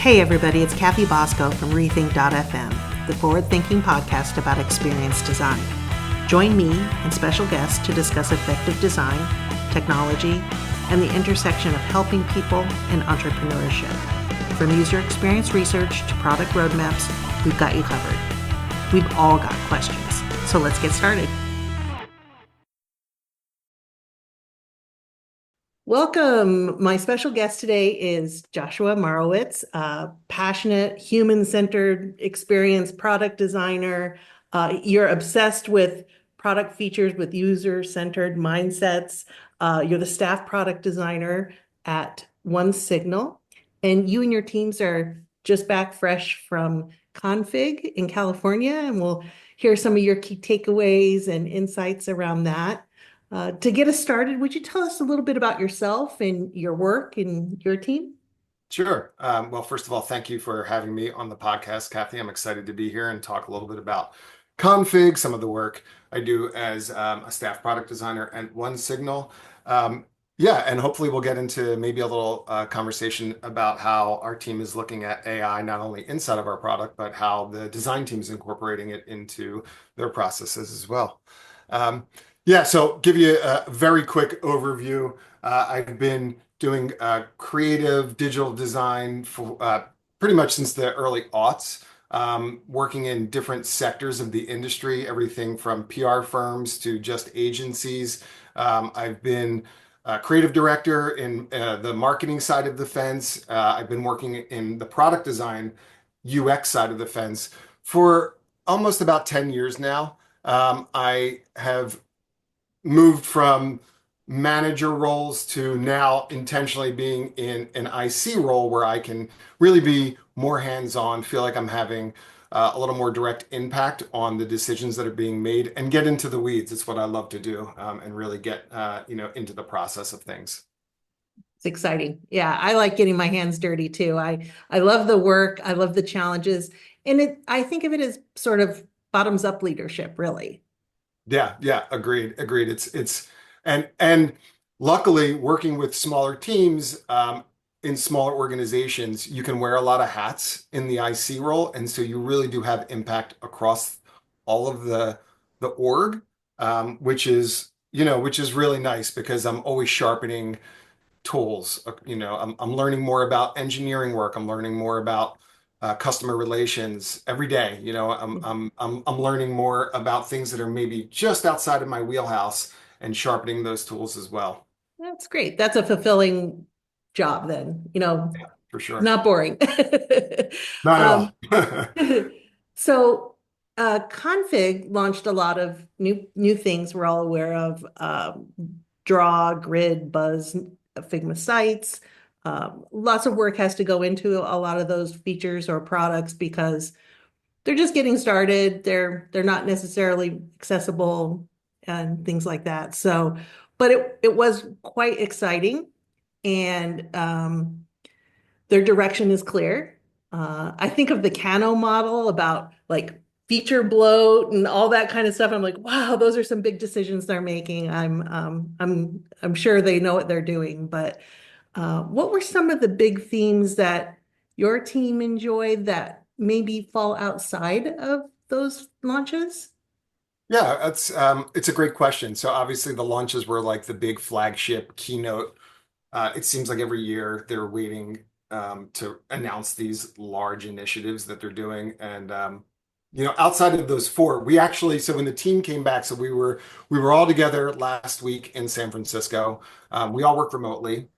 Hey everybody, it's Kathy Bosco from Rethink.fm, the forward-thinking podcast about experience design. Join me and special guests to discuss effective design, technology, and the intersection of helping people and entrepreneurship. From user experience research to product roadmaps, we've got you covered. We've all got questions, so let's get started. Welcome. My special guest today is Joshua Marowitz, a passionate, human-centered experience product designer. You're obsessed with product features with user-centered mindsets. You're the staff product designer at OneSignal, and you and your teams are just back fresh from Config in California, and we'll hear some of your key takeaways and insights around that. To get us started, would you tell us a little bit about yourself and your work and your team? Sure. Well, first of all, thank you for having me on the podcast, Kathy. I'm excited to be here and talk a little bit about Config, some of the work I do as a staff product designer at OneSignal. And hopefully we'll get into maybe a little conversation about how our team is looking at AI, not only inside of our product, but how the design team is incorporating it into their processes as well. So give you a very quick overview. I've been doing creative digital design for pretty much since the early aughts, working in different sectors of the industry, everything from PR firms to just agencies. I've been a creative director in the marketing side of the fence. I've been working in the product design UX side of the fence for almost about 10 years now. I have moved from manager roles to now intentionally being in an IC role where I can really be more hands-on, feel like I'm having a little more direct impact on the decisions that are being made and get into the weeds. It's what I love to do, and really get into the process of things. It's exciting. Yeah, I like getting my hands dirty too. I love the work. I love the challenges. And I think of it as sort of bottoms up leadership, really. Yeah, agreed. And luckily working with smaller teams, in smaller organizations, you can wear a lot of hats in the IC role, and so you really do have impact across all of the org, which is really nice because I'm always sharpening tools. I'm learning more about engineering work. I'm learning more about customer relations every day. I'm learning more about things that are maybe just outside of my wheelhouse and sharpening those tools as well. That's great. That's a fulfilling job then, Yeah, for sure. not boring. Not at Um, all. so Config launched a lot of new things we're all aware of. Draw, Grid, Buzz, Figma sites. Lots of work has to go into a lot of those features or products because they're just getting started. They're not necessarily accessible and things like that. So, but it was quite exciting, and their direction is clear. I think of the Kano model about like feature bloat and all that kind of stuff. I'm like, wow, those are some big decisions they're making. I'm sure they know what they're doing. But what were some of the big themes that your team enjoyed that maybe fall outside of those launches? Yeah, it's a great question. So obviously the launches were like the big flagship keynote. It seems like every year they're waiting to announce these large initiatives that they're doing. And outside of those four, so when the team came back, so we were all together last week in San Francisco. We all work remotely.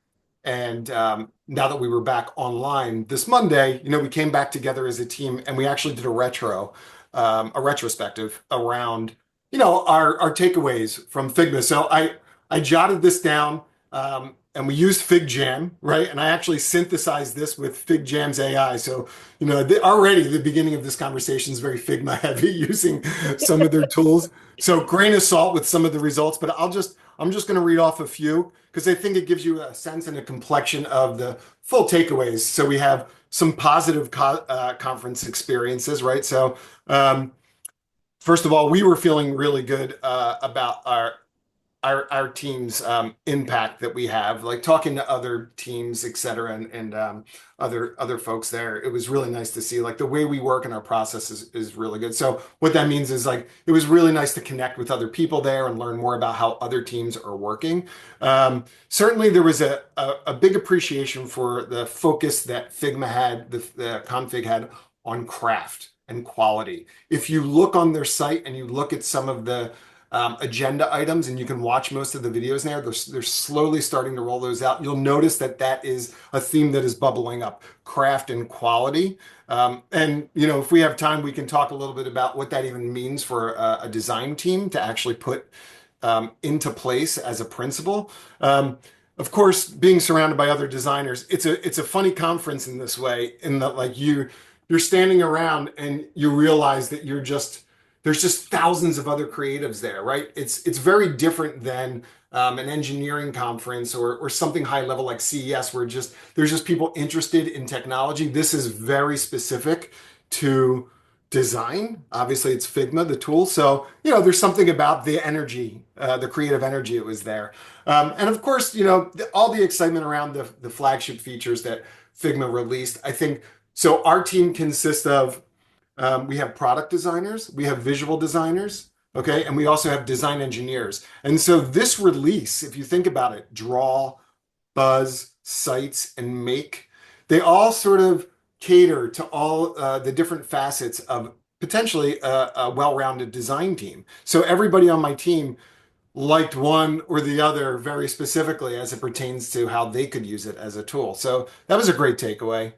And now that we were back online this Monday, we came back together as a team and we actually did a retrospective around, our takeaways from Figma. So I jotted this down, and we used FigJam, right? And I actually synthesized this with FigJam's AI. So, already the beginning of this conversation is very Figma heavy using some of their tools. So grain of salt with some of the results, but I'm just going to read off a few because I think it gives you a sense and a complexion of the full takeaways. So we have some positive conference experiences, right? So first of all, we were feeling really good about our team's impact that we have, like talking to other teams, et cetera, and other folks there. It was really nice to see like the way we work and our process is really good. So what that means is like it was really nice to connect with other people there and learn more about how other teams are working. Certainly, there was a big appreciation for the focus that Figma had, the config had on craft and quality. If you look on their site and you look at some of the agenda items, and you can watch most of the videos there. They're slowly starting to roll those out. You'll notice that that is a theme that is bubbling up, craft and quality. And if we have time, we can talk a little bit about what that even means for a design team to actually put into place as a principle. Of course, being surrounded by other designers, it's a funny conference in this way, in that like you're standing around and you realize that there's just thousands of other creatives there, right? It's very different than an engineering conference or something high level like CES, where there's just people interested in technology. This is very specific to design. Obviously, it's Figma, the tool. So, there's something about the energy, the creative energy it was there. And of course, all the excitement around the flagship features that Figma released. I think so. Our team consists of we have product designers, we have visual designers, okay, and we also have design engineers. And so this release, if you think about it, Draw, Buzz, Sites, and Make, they all sort of cater to all the different facets of potentially a well-rounded design team. So everybody on my team liked one or the other very specifically as it pertains to how they could use it as a tool. So that was a great takeaway.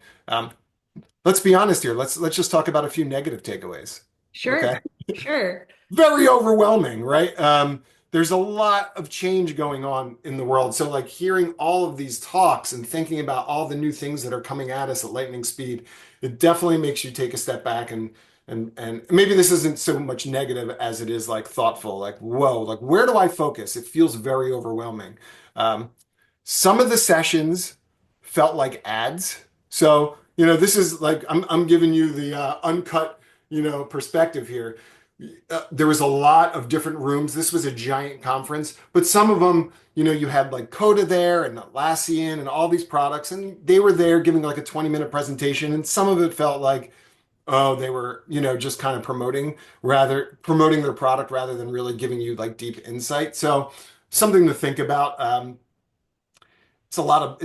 Let's be honest here. Let's just talk about a few negative takeaways. Sure, Okay. sure. Very overwhelming, right? There's a lot of change going on in the world. So like hearing all of these talks and thinking about all the new things that are coming at us at lightning speed, it definitely makes you take a step back and maybe this isn't so much negative as it is like thoughtful, like, whoa, like where do I focus? It feels very overwhelming. Um, some of the sessions felt like ads. So, this is like I'm giving you the uncut, perspective here. There was a lot of different rooms. This was a giant conference, but some of them, you had like Coda there and Atlassian and all these products, and they were there giving like a 20-minute presentation. And some of it felt like, oh, they were, just kind of promoting their product rather than really giving you like deep insight. So something to think about. It's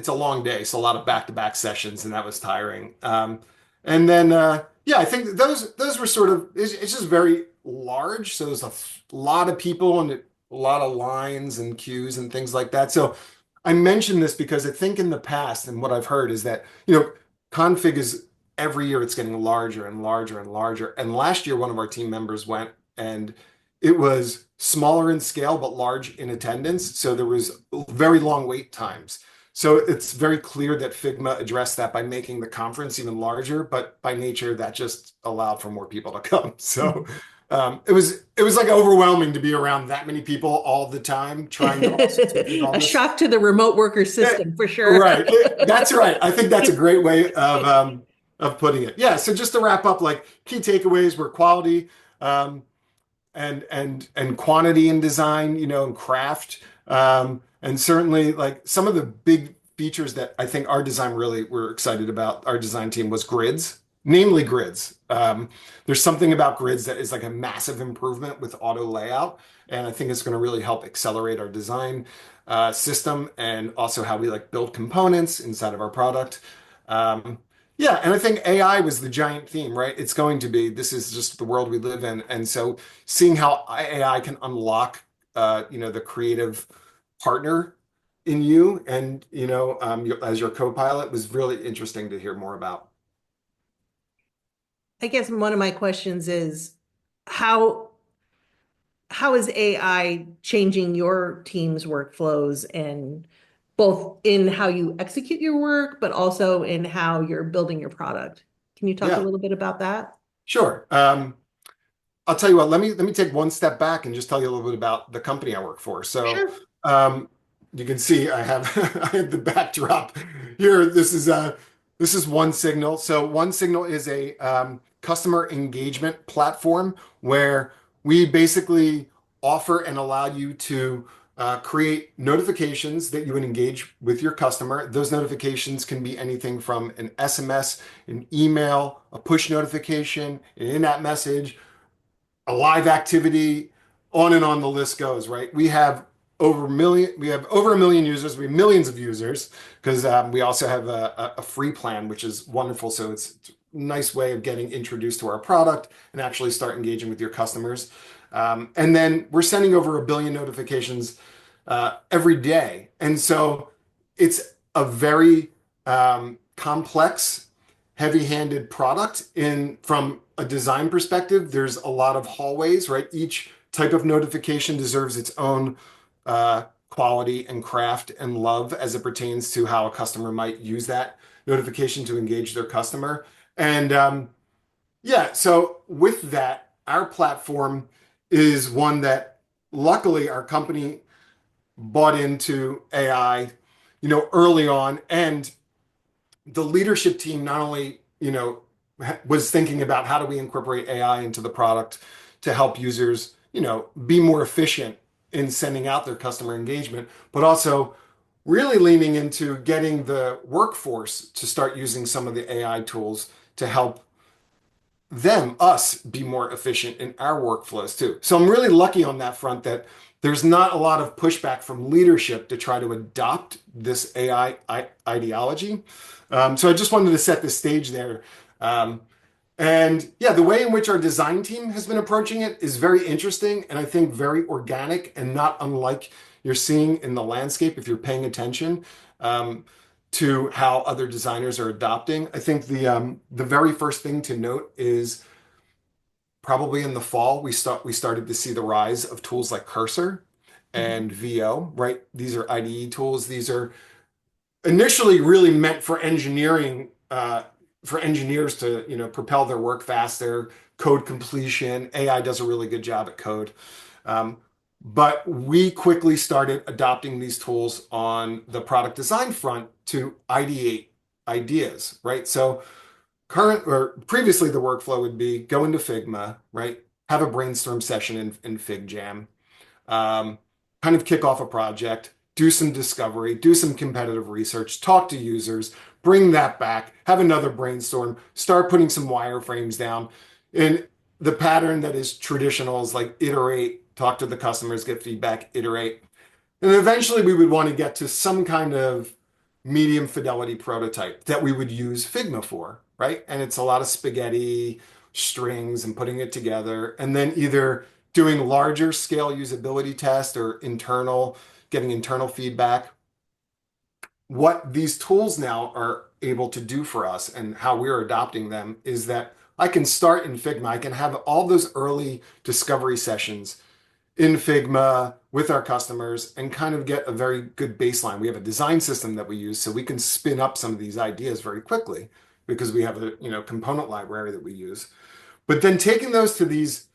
a long day, so a lot of back-to-back sessions, and that was tiring. And then yeah, I think those were sort of it's just very large, so there's a lot of people and a lot of lines and queues and things like that. So I mention this because I think in the past, and what I've heard is that config is every year it's getting larger and larger and larger. And last year, one of our team members went, and it was smaller in scale but large in attendance, so there was very long wait times. So it's very clear that Figma addressed that by making the conference even larger, but by nature that just allowed for more people to come. So it was like overwhelming to be around that many people all the time trying to also take in all A this. shock to the remote worker system for sure. Right. That's right. I think that's a great way of putting it. Yeah. So just to wrap up, like key takeaways were quality, and quantity in design, and craft. And certainly like some of the big features that I think our design really were excited about, our design team, was grids, namely grids. There's something about grids that is like a massive improvement with auto layout. And I think it's going to really help accelerate our design system and also how we like build components inside of our product. Yeah, and I think AI was the giant theme, right? It's going to be, this is just the world we live in. And so seeing how AI can unlock, the creative partner in you and, as your co-pilot was really interesting to hear more about. I guess one of my questions is how how is AI changing your team's workflows, and both in how you execute your work, but also in how you're building your product? Can you talk a Yeah, little bit about that? sure. I'll tell you what, let me take one step back and just tell you a little bit about the company I work for. So, Sure. you can see I have I have the backdrop here. This is OneSignal. So OneSignal is a customer engagement platform where we basically offer and allow you to create notifications that you would engage with your customer. Those notifications can be anything from an SMS, an email, a push notification, an in-app message, a live activity, on and on the list goes, right? We have over a million users, we have millions of users because we also have a free plan, which is wonderful. So it's a nice way of getting introduced to our product and actually start engaging with your customers. And then we're sending over a billion notifications every day. And so it's a very complex, heavy-handed product in from a design perspective. There's a lot of hallways, right? Each type of notification deserves its own quality and craft and love as it pertains to how a customer might use that notification to engage their customer. And yeah, so with that, our platform is one that luckily our company bought into AI, early on, and the leadership team not only, was thinking about how do we incorporate AI into the product to help users, be more efficient in sending out their customer engagement, but also really leaning into getting the workforce to start using some of the AI tools to help us be more efficient in our workflows too. So I'm really lucky on that front that there's not a lot of pushback from leadership to try to adopt this AI ideology. So I just wanted to set the stage there. And yeah, the way in which our design team has been approaching it is very interesting and I think very organic and not unlike you're seeing in the landscape if you're paying attention. To how other designers are adopting. I think the very first thing to note is probably in the fall we started to see the rise of tools like Cursor and VO, right? These are IDE tools. These are initially really meant for engineering, for engineers to propel their work faster, code completion. AI does a really good job at code. Um, but we quickly started adopting these tools on the product design front to ideate ideas, right? So current or previously the workflow would be go into Figma, right? Have a brainstorm session in FigJam, um, kind of kick off a project, do some discovery, do some competitive research, talk to users, bring that back, have another brainstorm, start putting some wireframes down. And the pattern that is traditional is like iterate, talk to the customers, get feedback, iterate. And eventually we would want to get to some kind of medium fidelity prototype that we would use Figma for, right? And it's a lot of spaghetti, strings, and putting it together, and then either doing larger scale usability tests or getting internal feedback. What these tools now are able to do for us and how we're adopting them is that I can start in Figma. I can have all those early discovery sessions in Figma with our customers and kind of get a very good baseline. We have a design system that we use so we can spin up some of these ideas very quickly because we have a component library that we use. But then taking those to these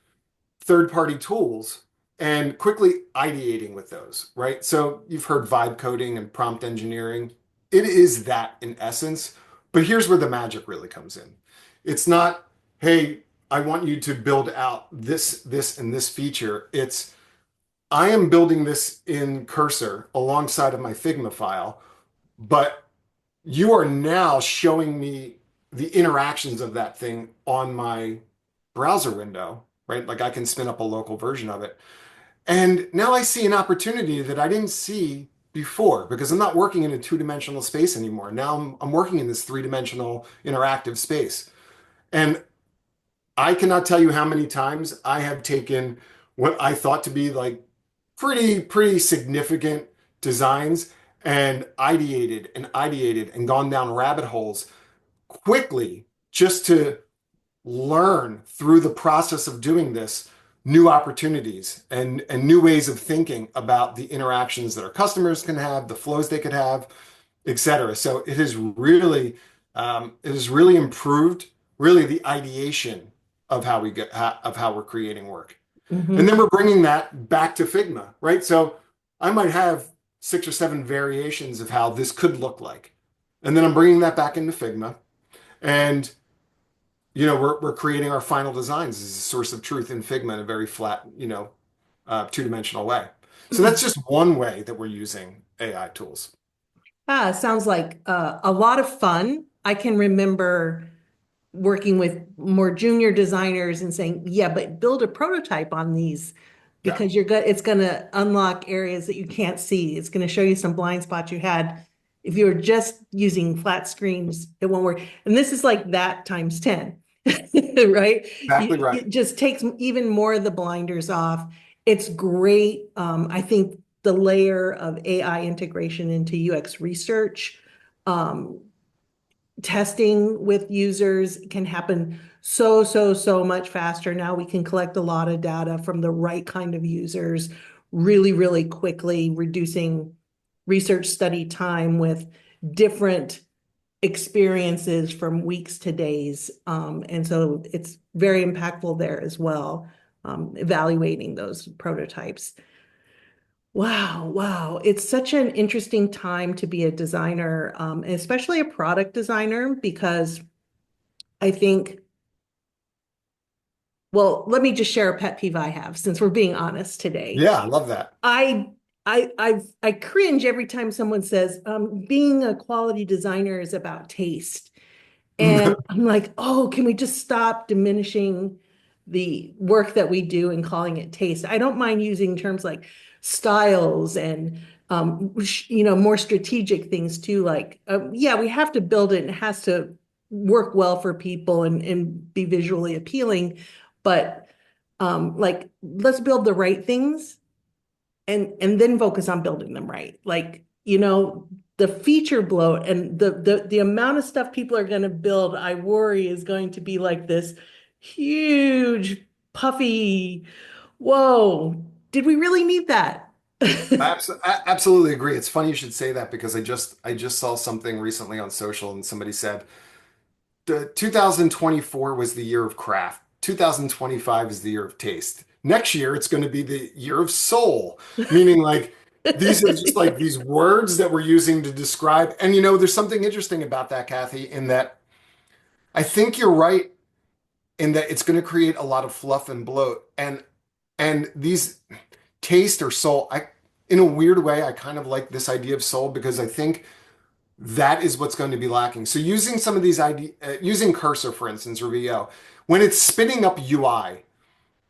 third-party tools and quickly ideating with those, right? So you've heard vibe coding and prompt engineering. It is that in essence, but here's where the magic really comes in. It's not, hey, I want you to build out this, and this feature. It's I am building this in Cursor alongside of my Figma file, but you are now showing me the interactions of that thing on my browser window, right? Like I can spin up a local version of it. And now I see an opportunity that I didn't see before because I'm not working in a two-dimensional space anymore. Now I'm working in this three-dimensional interactive space. And I cannot tell you how many times I have taken what I thought to be like pretty significant designs and ideated and gone down rabbit holes quickly just to learn through the process of doing this new opportunities and new ways of thinking about the interactions that our customers can have, the flows they could have, et cetera. So it has really improved really the ideation of how we're creating work. And Mm-hmm. then we're bringing that back to Figma, right? So I might have 6 or 7 variations of how this could look like. And then I'm bringing that back into Figma. And, we're creating our final designs as a source of truth in Figma in a very flat, two-dimensional way. So that's just one way that we're using AI tools. Sounds like a lot of fun. I can remember working with more junior designers and saying, yeah, but build a prototype on these Yeah, because it's going to unlock areas that you can't see. It's going to show you some blind spots you had. If you're just using flat screens, it won't work. And this is like that times 10, right? exactly right. It just takes even more of the blinders off. It's great. I think the layer of AI integration into UX research, um, testing with users can happen so much faster. Now we can collect a lot of data from the right kind of users really quickly, reducing research study time with different experiences from weeks to days. And so it's very impactful there as well, evaluating those prototypes. Wow. It's such an interesting time to be a designer, especially a product designer, because I think, well, let me just share a pet peeve I have since we're being honest today. Yeah, I love that. I I cringe every time someone says, being a quality designer is about taste. And I'm like, oh, can we just stop diminishing the work that we do and calling it taste? I don't mind using terms like styles and more strategic things too. Like, yeah, we have to build it and it has to work well for people and be visually appealing. But like, let's build the right things and then focus on building them right. Like, the feature bloat and the amount of stuff people are going to build, I worry is going to be like this huge, puffy, whoa, did we really need that? I absolutely agree. It's funny you should say that because I just saw something recently on social and somebody said the 2024 was the year of craft. 2025 is the year of taste. Next year it's going to be the year of soul, meaning like these are just like these words that we're using to describe. And there's something interesting about that, Kathy, in that I think you're right in that it's going to create a lot of fluff and bloat. And these taste or soul, in a weird way, I kind of like this idea of soul because I think that is what's going to be lacking. So using some of these using Cursor, for instance, or VO, when it's spinning up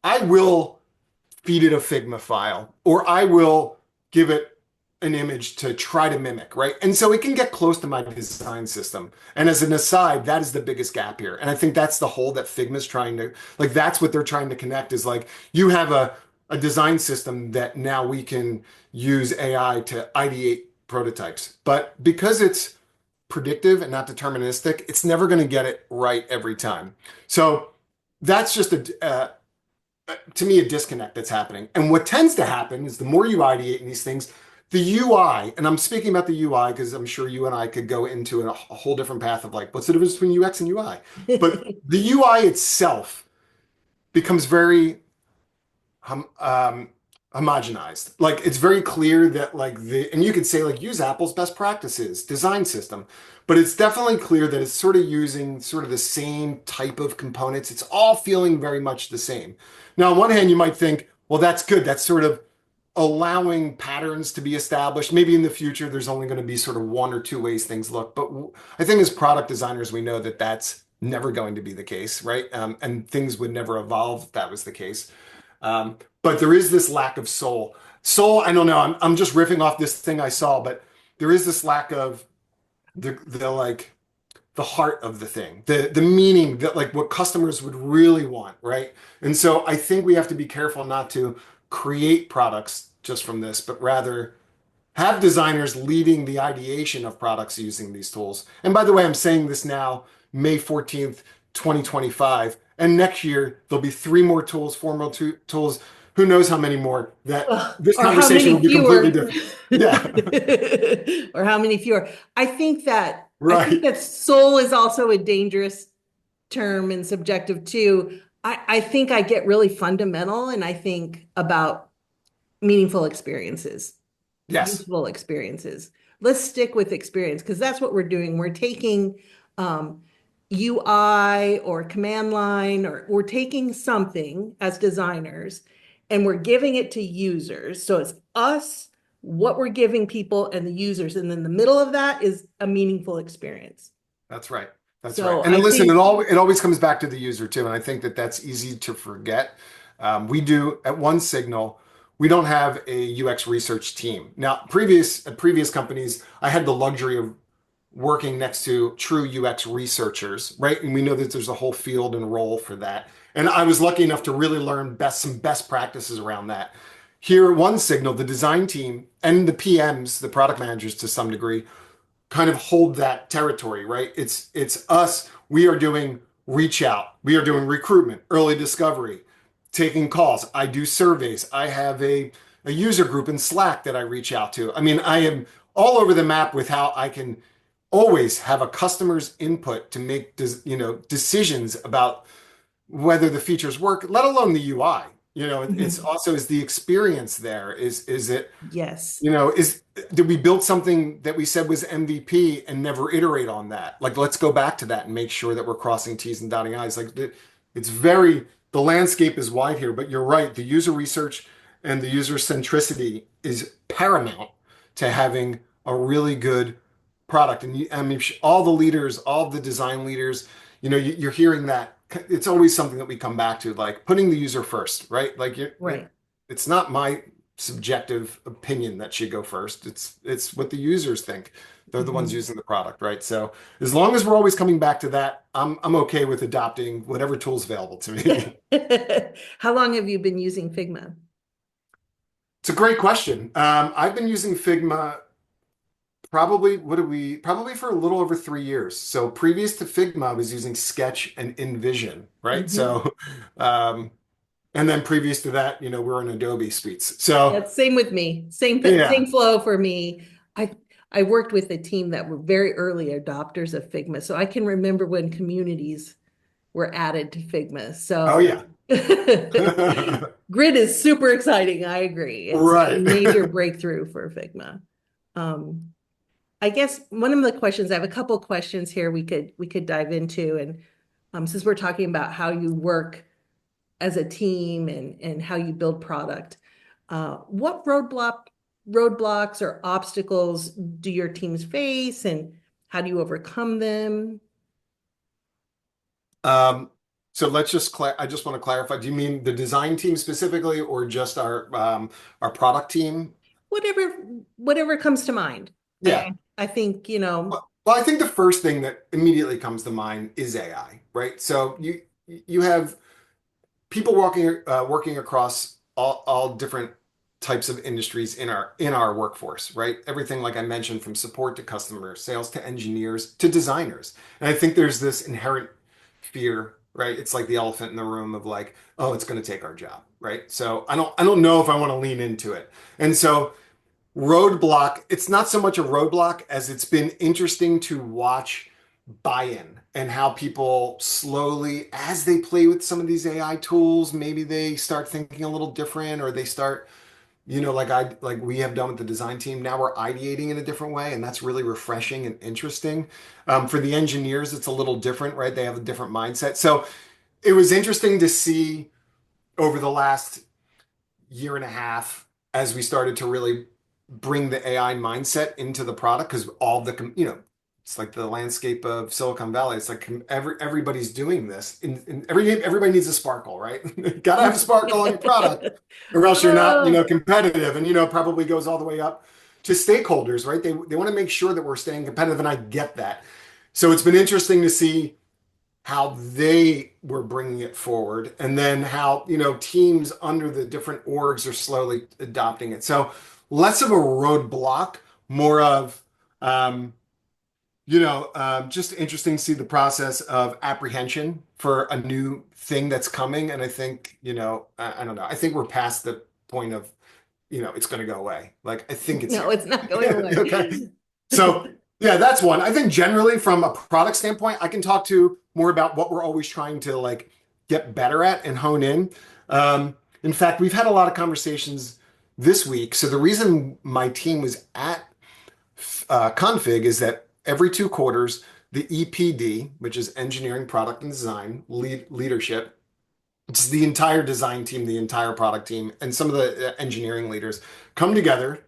I will feed it a Figma file, or I will give it an image to try to mimic, right? And so it can get close to my design system. And as an aside, that is the biggest gap here. And I think that's the hole that Figma's trying to, like, that's what they're trying to connect is like, you have a design system that now we can use AI to ideate prototypes. But because it's predictive and not deterministic, it's never going to get it right every time. So that's just to me a disconnect that's happening. And what tends to happen is the more you ideate in these things, the UI, and I'm speaking about the UI because I'm sure you and I could go into a whole different path of like, what's the difference between UX and UI? But the UI itself becomes very homogenized. Like it's very clear that and you could say like use Apple's best practices design system, but it's definitely clear that it's sort of using sort of the same type of components. It's all feeling very much the same. Now, on one hand, you might think, well, that's good. That's sort of allowing patterns to be established. Maybe in the future, there's only going to be sort of one or two ways things look. But I think as product designers, we know that that's never going to be the case, right? And things would never evolve if that was the case. But there is this lack of soul. Soul, I don't know. I'm just riffing off this thing I saw, but there is this lack of the like the heart of the thing, the meaning that like what customers would really want, right? And so I think we have to be careful not to create products just from this, but rather have designers leading the ideation of products using these tools. And by the way, I'm saying this now, May 14th, 2025. And next year, there'll be three more tools, four more tools, who knows how many more, that this Or how conversation will many be completely fewer, different. Yeah, or how many fewer. I think right. that soul is also a dangerous term and subjective too. I think I get really fundamental and I think about meaningful experiences, Yes. useful experiences. Let's stick with experience because that's what we're doing. We're taking um, UI or command line, or we're taking something as designers and we're giving it to users. So it's us, what we're giving people, and the users. And then the middle of that is a meaningful experience. That's right. That's right. So And I listen, think, it always comes back to the user too. And I think that that's easy to forget. We do at OneSignal, we don't have a UX research team. Now, at previous companies, I had the luxury of working next to true UX researchers, right? And we know that there's a whole field and role for that. And I was lucky enough to really learn some best practices around that. Here at OneSignal, the design team and the PMs, the product managers to some degree, kind of hold that territory, right? It's us. We are doing reach out. We are doing recruitment, early discovery, taking calls. I do surveys. I have a user group in Slack that I reach out to. I mean, I am all over the map with how I can always have a customer's input to make decisions about whether the features work, let alone the UI. It's mhm, also is the experience there. Is it yes. is did we build something that we said was MVP and never iterate on that? Like, let's go back to that and make sure that we're crossing T's and dotting I's. Like, it's the landscape is wide here, but you're right. The user research and the user centricity is paramount to having a really good product. And I mean, all the leaders, all the design leaders, you're hearing that. It's always something that we come back to, like putting the user first, right? Like, Right. it's not my subjective opinion that should go first. It's what the users think. They're the ones Mhm. using the product, right? So as long as we're always coming back to that, I'm okay with adopting whatever tools available to me. How long have you been using Figma? It's a great question. I've been using Figma probably for a little over 3 years. So previous to Figma, I was using Sketch and InVision, right? Mhm. So and then previous to that, we're in Adobe suites. So Yeah, same with me. Same yeah. flow for me. I I worked with a team that were very early adopters of Figma, so I can remember when communities were added to Figma. Oh So yeah. Grid is super exciting. I agree. It's a Right. major breakthrough for Figma. Um, I guess one of the questions, I have a couple questions here we could dive into, and since we're talking about how you work as a team and how you build product. What roadblocks or obstacles do your teams face, and how do you overcome them? Um, so I just want to clarify. Do you mean the design team specifically or just our product team? Whatever whatever comes to mind. Yeah. I think, Well, I think the first thing that immediately comes to mind is AI, right? So you have people working across all different types of industries in our workforce, right? Everything like I mentioned, from support to customer sales to engineers to designers. And I think there's this inherent fear, right? It's like the elephant in the room of like, oh, it's going to take our job, right? So I don't know if I want to lean into it. And so roadblock, it's not so much a roadblock as it's been interesting to watch buy-in and how people slowly, as they play with some of these AI tools, maybe they start thinking a little different, or they start, like we have done with the design team. Now we're ideating in a different way, and that's really refreshing and interesting. For the engineers, it's a little different, right? They have a different mindset. So it was interesting to see over the last year and a half as we started to really bring the AI mindset into the product, because it's like the landscape of Silicon Valley. It's like everybody's doing this, and everybody needs a sparkle, right? You gotta have a sparkle on your product, or else you're not, Oh, competitive. And it probably goes all the way up to stakeholders, right? They want to make sure that we're staying competitive, and I get that. So it's been interesting to see how they were bringing it forward, and then how teams under the different orgs are slowly adopting it. So less of a roadblock, more of just interesting to see the process of apprehension for a new thing that's coming. And I think I don't know, I think we're past the point of it's going to go away. Like, I think it's no, here. it's not going Okay. away. So yeah, that's one. I think generally from a product standpoint, I can talk to more about what we're always trying to like get better at and hone in. In fact, we've had a lot of conversations this week. So the reason my team was at Config is that every 2 quarters, the EPD, which is engineering, product, and design leadership, It's the entire design team, the entire product team, and some of the engineering leaders come together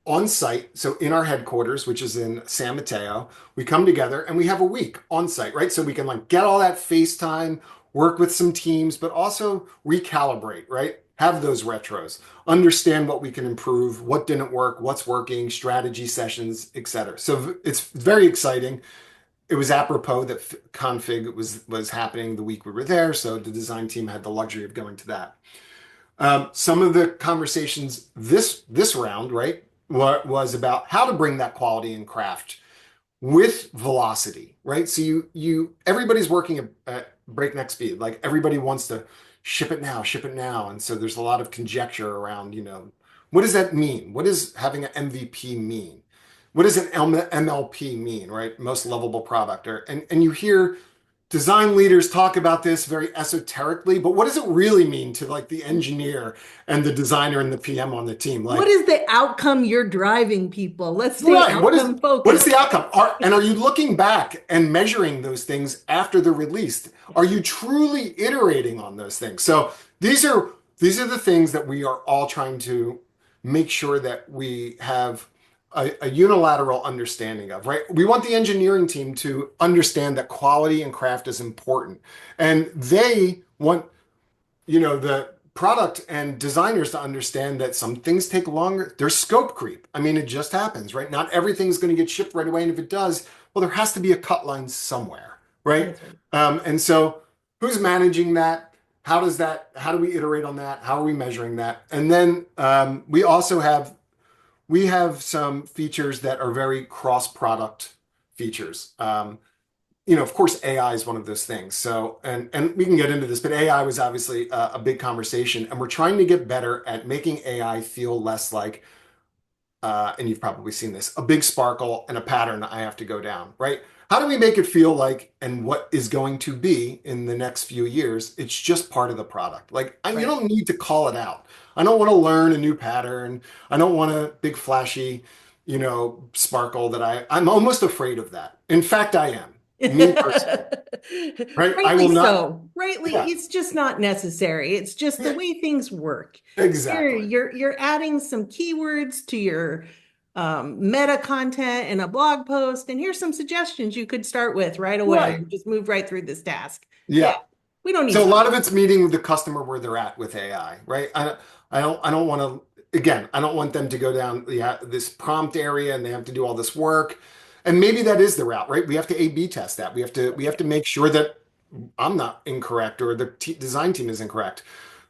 on site. So in our headquarters, which is in San Mateo, we come together and we have a week on site, right? So we can like get all that FaceTime, work with some teams, but also recalibrate, right? Have those retros, understand what we can improve, what didn't work, what's working, strategy sessions, etc. So it's very exciting. It was apropos that config was happening the week we were there, so the design team had the luxury of going to that. Some of the conversations this round, right, was about how to bring that quality and craft with velocity, right? So you everybody's working at breakneck speed. Like everybody wants to ship it now, and so there's a lot of conjecture around, what does that mean? What does having an MVP mean? What does an MLP mean, right? Most lovable product, and you hear design leaders talk about this very esoterically, but what does it really mean to like the engineer and the designer and the PM on the team? What Like, is the outcome you're driving people? Let's stay right, outcome what is focused. the outcome? And are you looking back and measuring those things after they're released? Are you truly iterating on those things? So these are the things that we are all trying to make sure that we have a unilateral understanding of, right? We want the engineering team to understand that quality and craft is important. And they want, the product and designers to understand that some things take longer. There's scope creep. I mean, it just happens, right? Not everything's going to get shipped right away. And if it does, well, there has to be a cut line somewhere, right? That's right. And so who's managing that? How do we iterate on that? How are we measuring that? And then we have some features that are very cross-product features. Of course, AI is one of those things. So, and we can get into this, but AI was obviously a big conversation, and we're trying to get better at making AI feel less like, and you've probably seen this, a big sparkle and a pattern I have to go down, right? How do we make it feel like, and what is going to be in the next few years? It's just part of the product. Like, you Right. don't need to call it out. I don't want to learn a new pattern. I don't want a big flashy, sparkle I'm almost afraid of that. In fact, I am. Me personally, right? I Rightly will not. so. Rightly, Yeah, it's just not necessary. It's just the yeah, way things work. Here, exactly. you're adding some keywords to your meta content in a blog post, and here's some suggestions you could start with right away Right. and just move right through this task. Yeah, Yeah. we don't need So a to. lot of it's meeting the customer where they're at with AI, right? I don't want to, again, I don't want them to go down this prompt area and they have to do all this work. And maybe that is the route, right? We have to A/B test that. We have to make sure that I'm not incorrect or the design team is incorrect.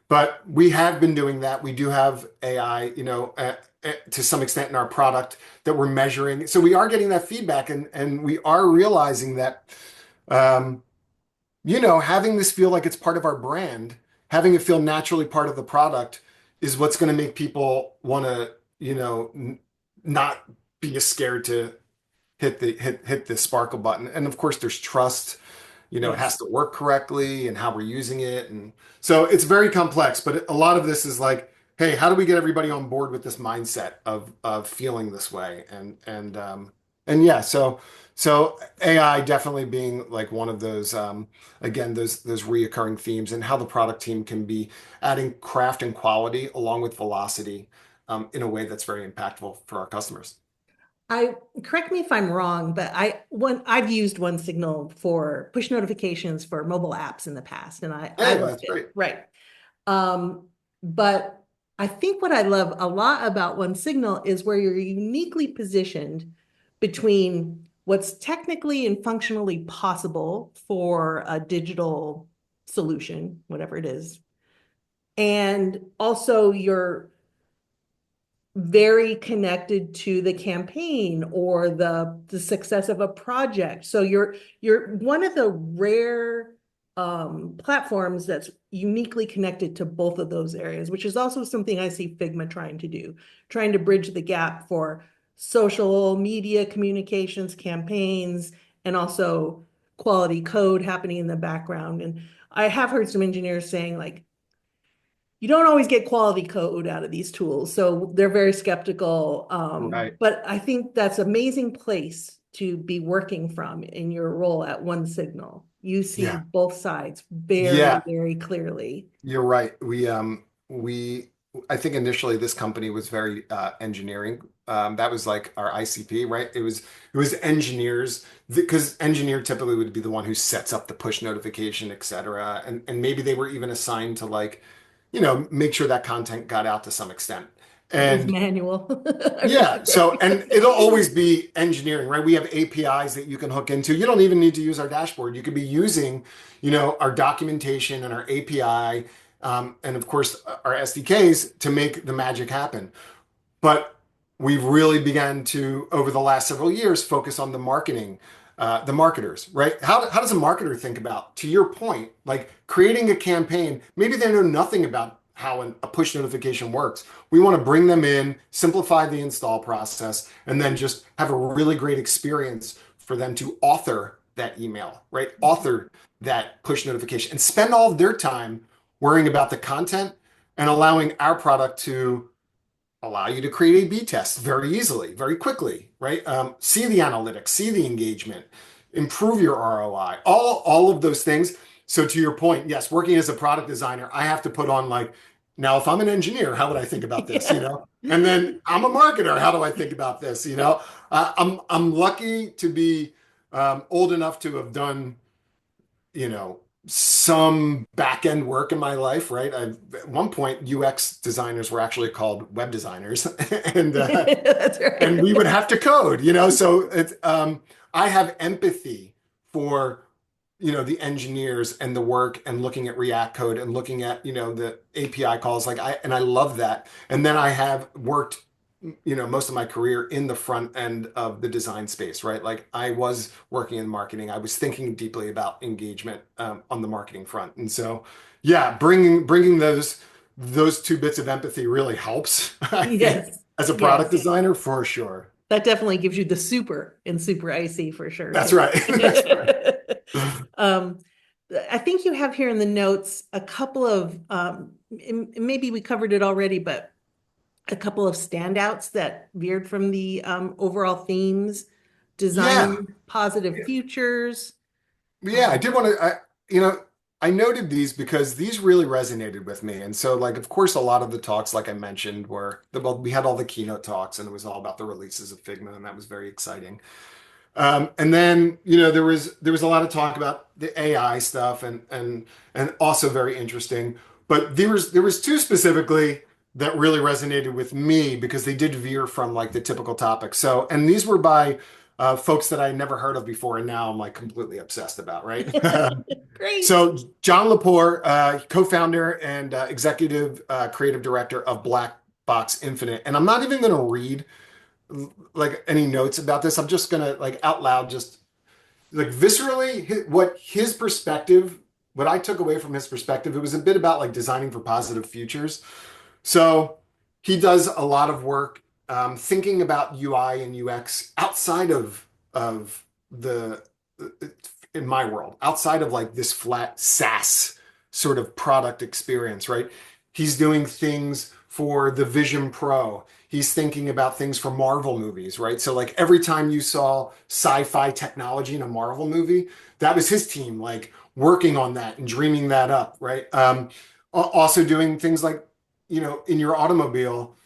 But we have been doing that. We do have AI, to some extent in our product that we're measuring. So we are getting that feedback, and we are realizing that, um, having this feel like it's part of our brand, having it feel naturally part of the product is what's going to make people want to, not be as scared to hit the sparkle button. And of course, there's trust. It Yes. has to work correctly and how we're using it. And so it's very complex, but a lot of this is like, hey, how do we get everybody on board with this mindset of feeling this way? And yeah, so AI definitely being like one of those, again, those reoccurring themes, and how the product team can be adding craft and quality along with velocity, in a way that's very impactful for our customers. I correct me if I'm wrong, but I've used OneSignal for push notifications for mobile apps in the past, and I Hey, love that's it. great. Right. But I think what I love a lot about OneSignal is where you're uniquely positioned between what's technically and functionally possible for a digital solution, whatever it is, and also your very connected to the campaign or the success of a project. So you're one of the rare platforms that's uniquely connected to both of those areas, which is also something I see Figma trying to do, trying to bridge the gap for social media communications, campaigns, and also quality code happening in the background. And I have heard some engineers saying like, you don't always get quality code out of these tools, so they're very skeptical. Right. But I think that's an amazing place to be working from in your role at OneSignal. You see Yeah. both sides very, Yeah. very clearly. You're right. I think initially this company was very engineering. That was like our ICP, right? It was engineers because engineer typically would be the one who sets up the push notification, et cetera. And maybe they were even assigned to like, make sure that content got out to some extent. It was And manual. I yeah, so remember. and it'll always be engineering, right? We have APIs that you can hook into. You don't even need to use our dashboard. You could be using, our documentation and our API, and of course our SDKs to make the magic happen. But we've really began to, over the last several years, focus on the marketers, right? How does a marketer think about, to your point, like creating a campaign? Maybe they know nothing about how a push notification works. We want to bring them in, simplify the install process, and then just have a really great experience for them to author that email, right? Author that push notification and spend all of their time worrying about the content and allowing our product to allow you to create A/B tests very easily, very quickly, right? See the analytics, see the engagement, improve your ROI, all of those things. So to your point, yes, working as a product designer, I have to put on like, now if I'm an engineer, how would I think about this? Yeah. And then I'm a marketer, how do I think about this? I'm lucky to be old enough to have done some back end work in my life, right? At one point, UX designers were actually called web designers, and That's and we right. would have to code. So I have empathy for the engineers and the work and looking at React code and looking at the API calls and I love that. And then I have worked most of my career in the front end of the design space, right? Like I was working in marketing. I was thinking deeply about engagement on the marketing front. And so yeah, bringing those two bits of empathy really helps, I think, Yes. as a product Yes. designer for sure. That definitely gives you the super in super icy for sure That's too. right. That's right. Um, I think you have here in the notes a couple of maybe we covered it already, but a couple of standouts that veered from the overall themes, Yeah. designing positive futures. Yeah, I Um, did want to, I noted these because these really resonated with me. And so, like, of course, a lot of the talks, like I mentioned, well, we had all the keynote talks and it was all about the releases of Figma, and that was very exciting. And then, there was a lot of talk about the AI stuff and also very interesting. But there was two specifically that really resonated with me because they did veer from like the typical topic. So, and these were by folks that I never heard of before, and now I'm like completely obsessed about, right? Great. So John Lepore, co-founder and executive creative director of Black Box Infinite, and I'm not even going to read like any notes about this. I'm just gonna like out loud, just like viscerally, what his perspective, what I took away from his perspective, it was a bit about like designing for positive futures. So he does a lot of work thinking about UI and UX outside of the in my world, outside of like this flat SaaS sort of product experience, right? He's doing things for the Vision Pro. He's thinking about things for Marvel movies, right? So like every time you saw sci-fi technology in a Marvel movie, that was his team like working on that and dreaming that up, right? Also doing things like, in your automobile,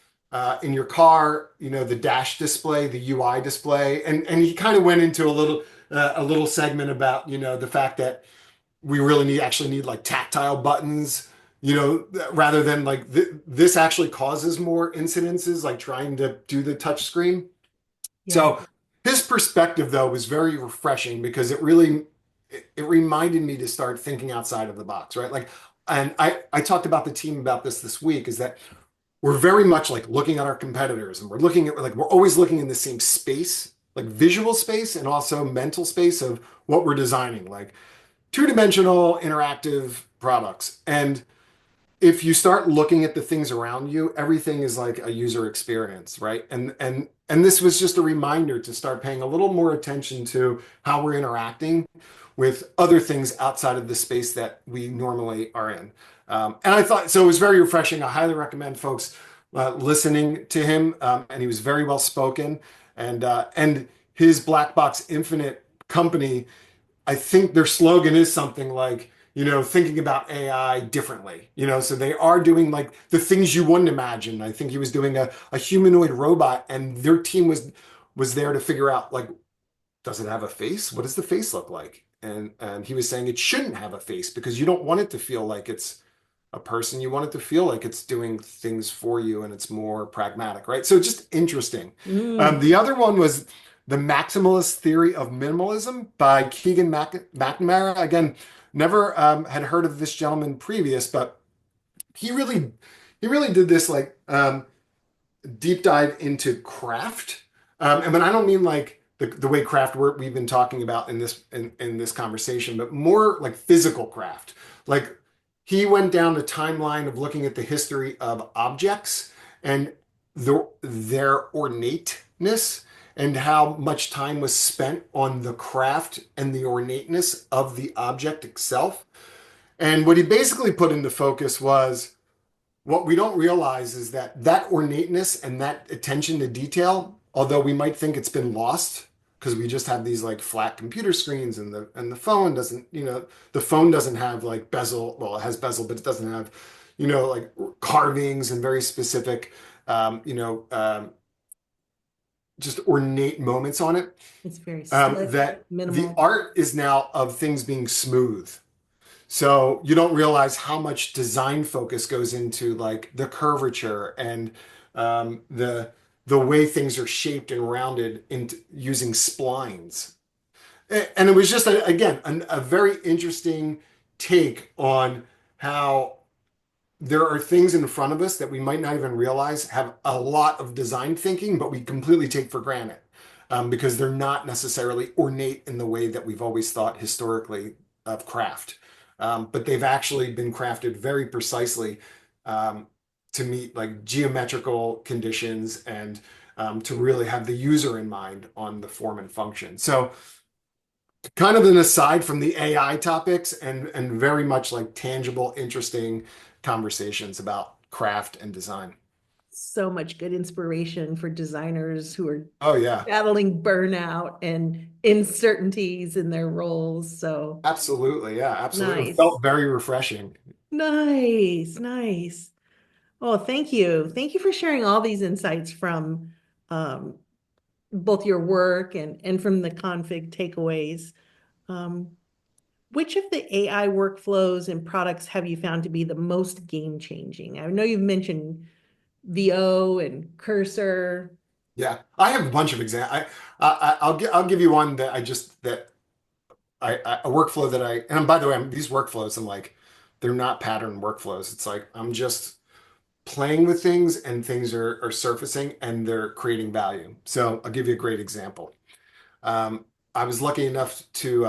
in your car, the dash display, the UI display, and he kind of went into a little segment about the fact that we really actually need like tactile buttons, rather than like this actually causes more incidences like trying to do the touch screen. Yeah. So his perspective though was very refreshing because it reminded me to start thinking outside of the box, right? Like, and I talked about the team about this week is that we're very much like looking at our competitors and we're looking at like we're always looking in the same space, like visual space and also mental space of what we're designing, like two-dimensional interactive products. And if you start looking at the things around you, everything is like a user experience, right? And this was just a reminder to start paying a little more attention to how we're interacting with other things outside of the space that we normally are in. And I thought so it was very refreshing. I highly recommend folks listening to him. And he was very well spoken. And his Black Box Infinite company I think their slogan is something like, thinking about AI differently, so they are doing like the things you wouldn't imagine. I think he was doing a humanoid robot, and their team was there to figure out like, does it have a face? What does the face look like? And he was saying it shouldn't have a face because you don't want it to feel like it's a person. You want it to feel like it's doing things for you and it's more pragmatic, right? So just interesting. Mm. The other one was The Maximalist Theory of Minimalism by Keegan McNamara. Again, never had heard of this gentleman previous, but he really he really did this like deep dive into craft. And when I don't mean like the way craft work we've been talking about in this conversation, but more like physical craft. Like he went down the timeline of looking at the history of objects and their ornateness and how much time was spent on the craft and the ornateness of the object itself. And what he basically put into focus was what we don't realize is that that ornateness and that attention to detail, although we might think it's been lost because we just have these like flat computer screens and the phone doesn't, the phone doesn't have like bezel. Well, it has bezel, but it doesn't have, like carvings and very specific, um, you know, um, just ornate moments on it. It's very slick, That the minimal. art is now of things being smooth. So you don't realize how much design focus goes into like the curvature and the way things are shaped and rounded into using splines. And it was just again a very interesting take on how there are things in front of us that we might not even realize have a lot of design thinking, but we completely take for granted because they're not necessarily ornate in the way that we've always thought historically of craft. But they've actually been crafted very precisely um, to meet like geometrical conditions and to really have the user in mind on the form and function. So kind of an aside from the AI topics and very much like tangible, interesting conversations about craft and design. So much good inspiration for designers who are Oh yeah, battling burnout and uncertainties in their roles. So absolutely. Yeah, absolutely. It nice. felt very refreshing. Nice, nice. Oh, thank you. Thank you for sharing all these insights from um, both your work and from the config takeaways. Um, which of the AI workflows and products have you found to be the most game changing? I know you've mentioned VO and Cursor. Yeah, I have a bunch of examples. I'll give you one that I just that a workflow that and by the way, these workflows, I'm like, they're not pattern workflows. It's like I'm just playing with things and things are surfacing and they're creating value. So I'll give you a great example. Um, I was lucky enough to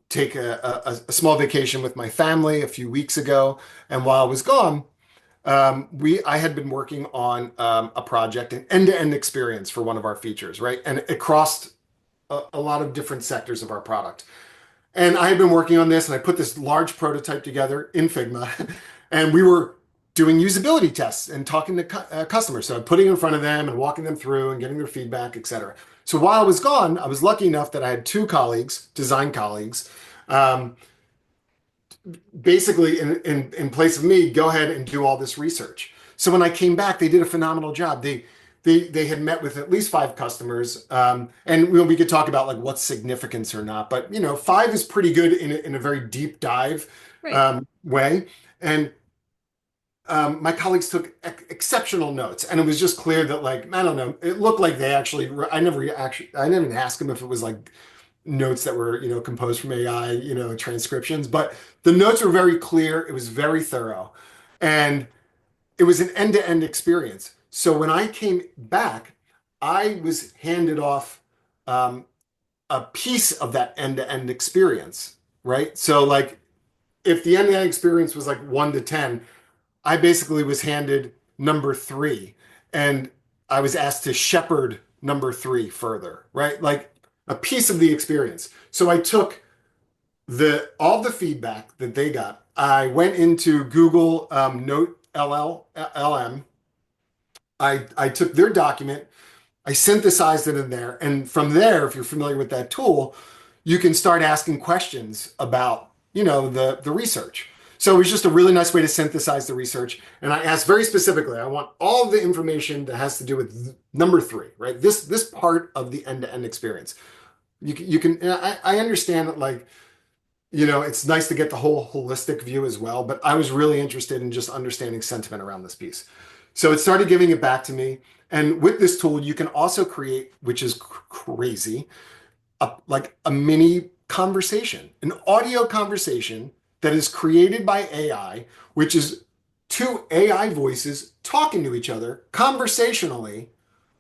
take a small vacation with my family a few weeks ago, and while I was gone, I had been working on a project, an end-to-end experience for one of our features, right? And it crossed a lot of different sectors of our product. And I had been working on this, and I put this large prototype together in Figma, and we were doing usability tests and talking to customers. So I'm putting it in front of them and walking them through and getting their feedback, et cetera. So while I was gone, I was lucky enough that I had two colleagues, design colleagues, um, basically in place of me, go ahead and do all this research. So when I came back, they did a phenomenal job. They had met with at least five customers, and we could talk about like what's significance or not. But five is pretty good in a very deep dive Right. way. And my colleagues took exceptional notes, and it was just clear that like I don't know, it looked like they actually. I never even asked them if it was like notes that were composed from AI, transcriptions, but the notes were very clear. It was very thorough, and it was an end-to-end experience. So when I came back, I was handed off um, a piece of that end-to-end experience, right? So like if the end-to-end experience was like 1 to 10, I basically was handed number three, and I was asked to shepherd number three further, right? Like a piece of the experience. So I took the all the feedback that they got. I went into Google Note LM. I took their document, I synthesized it in there, and from there, if you're familiar with that tool, you can start asking questions about, the research. So it was just a really nice way to synthesize the research. And I asked very specifically, I want all of the information that has to do with number three, right? This part of the end-to-end experience. You can, and I understand that, like, it's nice to get the whole holistic view as well, but I was really interested in just understanding sentiment around this piece. So it started giving it back to me. And with this tool, you can also create, which is crazy, like a mini conversation, an audio conversation that is created by AI, which is two AI voices talking to each other conversationally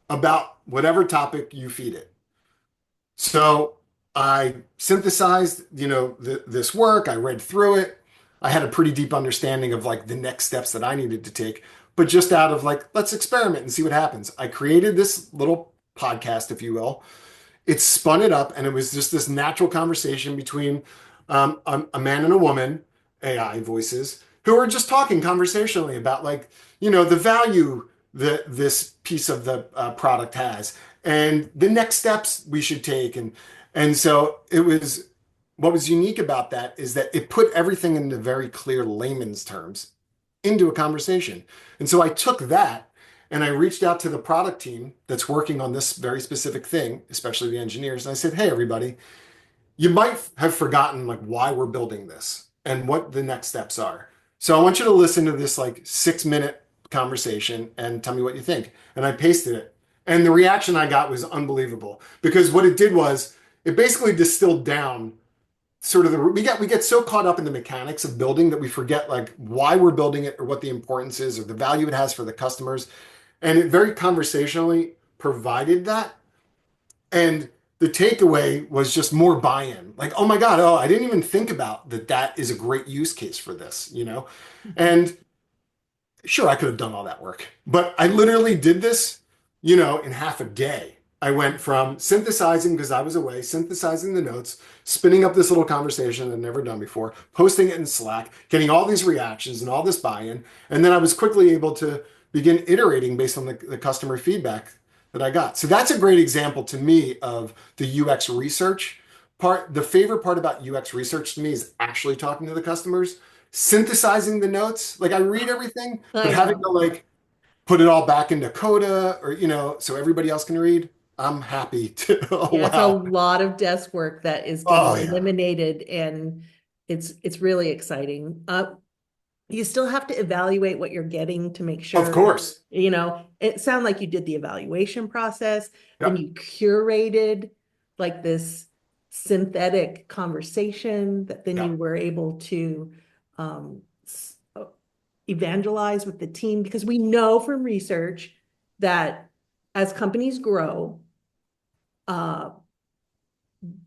about whatever topic you feed it. So I synthesized, this work. I read through it. I had a pretty deep understanding of like the next steps that I needed to take, but just out of like, let's experiment and see what happens. I created this little podcast, if you will. It spun it up, and it was just this natural conversation between a man and a woman, AI voices, who were just talking conversationally about, like, the value that this piece of the product has and the next steps we should take. And so it was, what was unique about that is that it put everything into very clear layman's terms into a conversation. And so I took that and I reached out to the product team that's working on this very specific thing, especially the engineers. And I said, hey, everybody, you might have forgotten like why we're building this and what the next steps are. So I want you to listen to this like 6-minute conversation and tell me what you think. And I pasted it. And the reaction I got was unbelievable, because what it did was it basically distilled down sort of we get so caught up in the mechanics of building that we forget like why we're building it or what the importance is or the value it has for the customers. And it very conversationally provided that. And the takeaway was just more buy-in. Like, oh my God, oh, I didn't even think about that. That is a great use case for this. And sure, I could have done all that work, but I literally did this, in half a day. I went from synthesizing, because I was away, synthesizing the notes, spinning up this little conversation I'd never done before, posting it in Slack, getting all these reactions and all this buy-in. And then I was quickly able to begin iterating based on the customer feedback that I got. So that's a great example to me of the UX research part. The favorite part about UX research to me is actually talking to the customers, synthesizing the notes. Like I read everything, but I having know. to like put it all back into Coda or, so everybody else can read. I'm happy to Yeah, it's a allow. lot of desk work that is Oh getting yeah, eliminated, and it's really exciting. You still have to evaluate what you're getting to make of sure, course. it sounded like you did the evaluation process, then Yep. you curated like this synthetic conversation that then you Yep. were able to um, evangelize with the team, because we know from research that as companies grow, uh,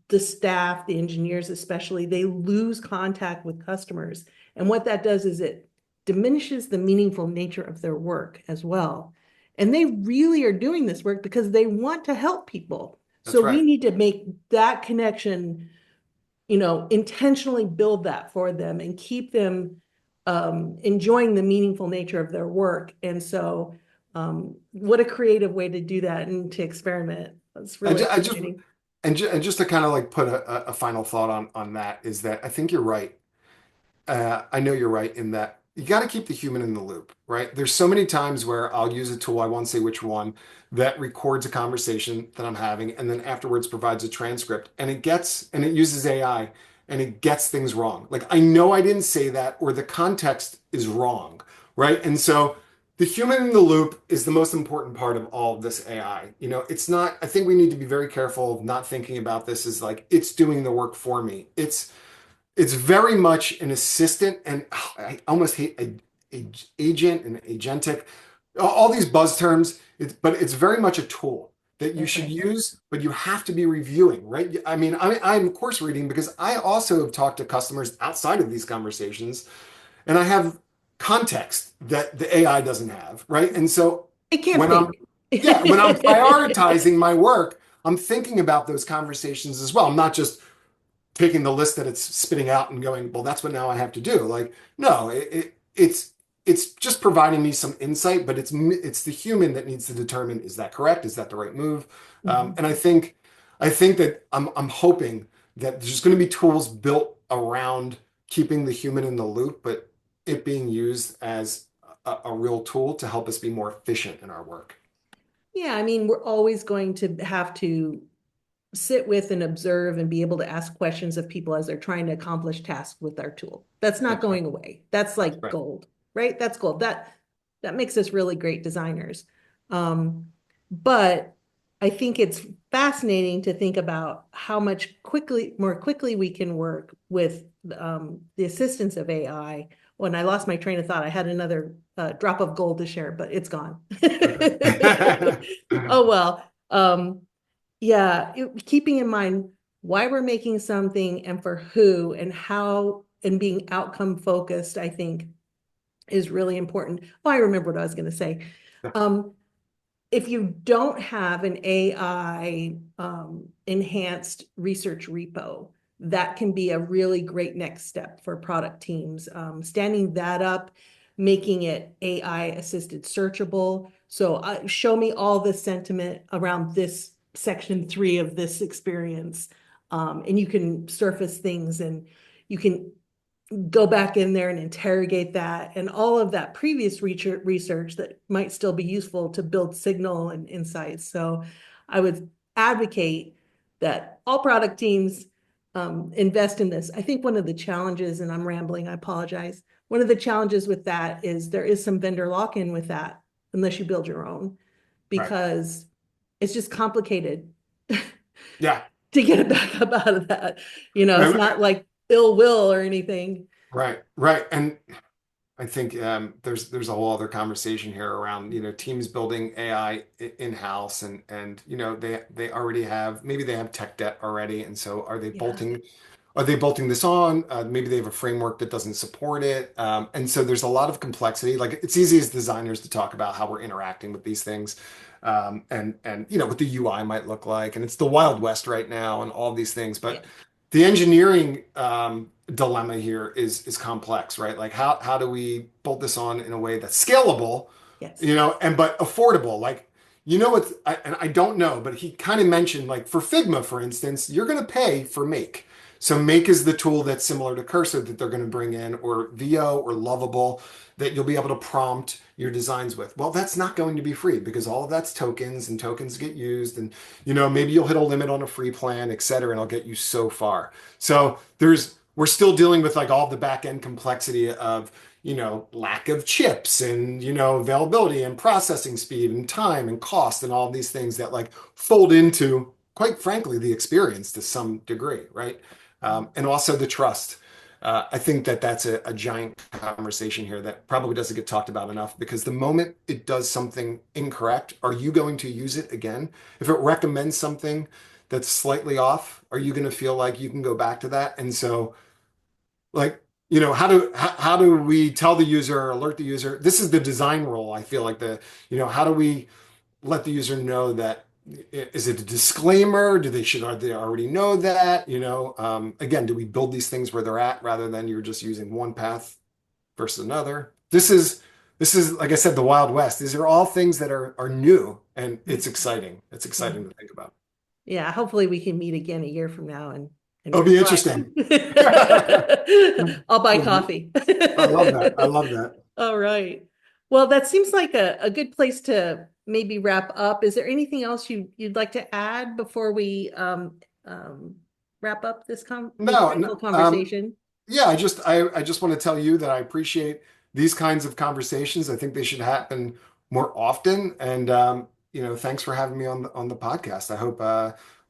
the staff, the engineers especially, they lose contact with customers. And what that does is it diminishes the meaningful nature of their work as well. And they really are doing this work because they want to help people. So That's we right. need to make that connection, intentionally build that for them and keep them enjoying the meaningful nature of their work. And so what a creative way to do that and to experiment. It's I, really ju- I just exciting. and just to kind of like put a final thought on that is that I think you're right. I know you're right in that you got to keep the human in the loop, right? There's so many times where I'll use a tool, I won't say which one, that records a conversation that I'm having and then afterwards provides a transcript and it uses AI and it gets things wrong. Like I know I didn't say that or the context is wrong, right? And so the human in the loop is the most important part of all of this AI. It's not, I think we need to be very careful of not thinking about this as like it's doing the work for me. It's very much an assistant, and I almost hate agent and agentic, all these buzz terms. But it's very much a tool that you That's should right. use, but you have to be reviewing, right? I mean, I'm course reading because I also have talked to customers outside of these conversations, and I have context that the AI doesn't have, right? And so It can't when I'm, think. yeah, when I'm prioritizing my work, I'm thinking about those conversations as well. I'm not just taking the list that it's spitting out and going, well, that's what now I have to do. Like, no, it's just providing me some insight, but it's the human that needs to determine, is that correct? Is that the right move? Mhm. And I think that I'm hoping that there's going to be tools built around keeping the human in the loop, but it being used as a real tool to help us be more efficient in our work. Yeah, I mean, we're always going to have to sit with and observe and be able to ask questions of people as they're trying to accomplish tasks with our tool. That's not That's right. going away. That's like Right. gold, right? That's gold. That makes us really great designers. But I think it's fascinating to think about how much more quickly we can work with the assistance of AI. When I lost my train of thought, I had another drop of gold to share, but it's gone. Okay. Oh well. Yeah, keeping in mind why we're making something and for who and how and being outcome focused, I think is really important. Oh, I remember what I was going to say. Um, if you don't have an AI enhanced research repo, that can be a really great next step for product teams. Standing that up, making it AI assisted searchable. So show me all the sentiment around this section 3 of this experience. And you can surface things and you can go back in there and interrogate that and all of that previous research that might still be useful to build signal and insights. So I would advocate that all product teams invest in this. I think one of the challenges, and I'm rambling, I apologize. One of the challenges with that is there is some vendor lock-in with that, unless you build your own, Right. because it's just complicated Yeah. to get it back up out of that. It's not like ill will or anything. Right. Right. And I think there's a whole other conversation here around teams building AI in-house and they already have, maybe they have tech debt already, and so Yeah. are they bolting this on? Maybe they have a framework that doesn't support it, and so there's a lot of complexity. Like, it's easy as designers to talk about how we're interacting with these things, and what the UI might look like, and it's the Wild West right now and all these things, Yeah. but the engineering dilemma here is complex, right? Like, how do we bolt this on in a way that's scalable, Yes. and but affordable? Like, and I don't know, but he kind of mentioned, like, for Figma, for instance, you're going to pay for Make. So Make is the tool that's similar to Cursor that they're going to bring in, or VO or Lovable, that you'll be able to prompt your designs with. Well, that's not going to be free because all of that's tokens, and tokens get used, and maybe you'll hit a limit on a free plan, et cetera, and I'll get you so far. So we're still dealing with, like, all the back end complexity of lack of chips and availability and processing speed and time and cost and all of these things that, like, fold into, quite frankly, the experience to some degree, right? And also the trust. I think that that's a giant conversation here that probably doesn't get talked about enough, because the moment it does something incorrect, are you going to use it again? If it recommends something that's slightly off, are you going to feel like you can go back to that? And so, like, how do we tell the user or alert the user? This is the design role. I feel like how do we let the user know that, is it a disclaimer? Are they already know that? Again, do we build these things where they're at rather than you're just using one path versus another? This is, like I said, the Wild West. These are all things that are new, and it's exciting. It's exciting to think about. Yeah, hopefully we can meet again a year from now and It'll be interesting. I'll buy coffee. I love that. I love that. All right. Well, that seems like a good place to maybe wrap up. Is there anything else you'd like to add before we wrap up this No, insightful conversation? yeah, I just want to tell you that I appreciate these kinds of conversations. I think they should happen more often. And thanks for having me on the podcast.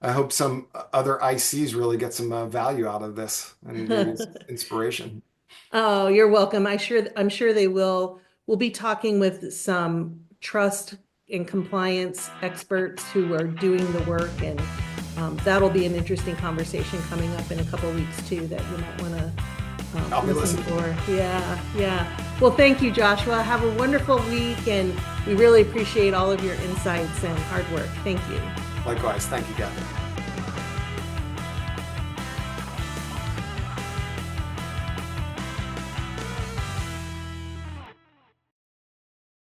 I hope some other ICs really get some value out of this and maybe some inspiration. Oh, you're welcome. I'm sure they will. We'll be talking with some trust and compliance experts who are doing the work, and that'll be an interesting conversation coming up in a couple of weeks too that you might want to I'll be listen listening. for. Yeah, yeah. Well, thank you, Joshua. Have a wonderful week, and we really appreciate all of your insights and hard work. Thank you. Likewise. Thank you, Kathy.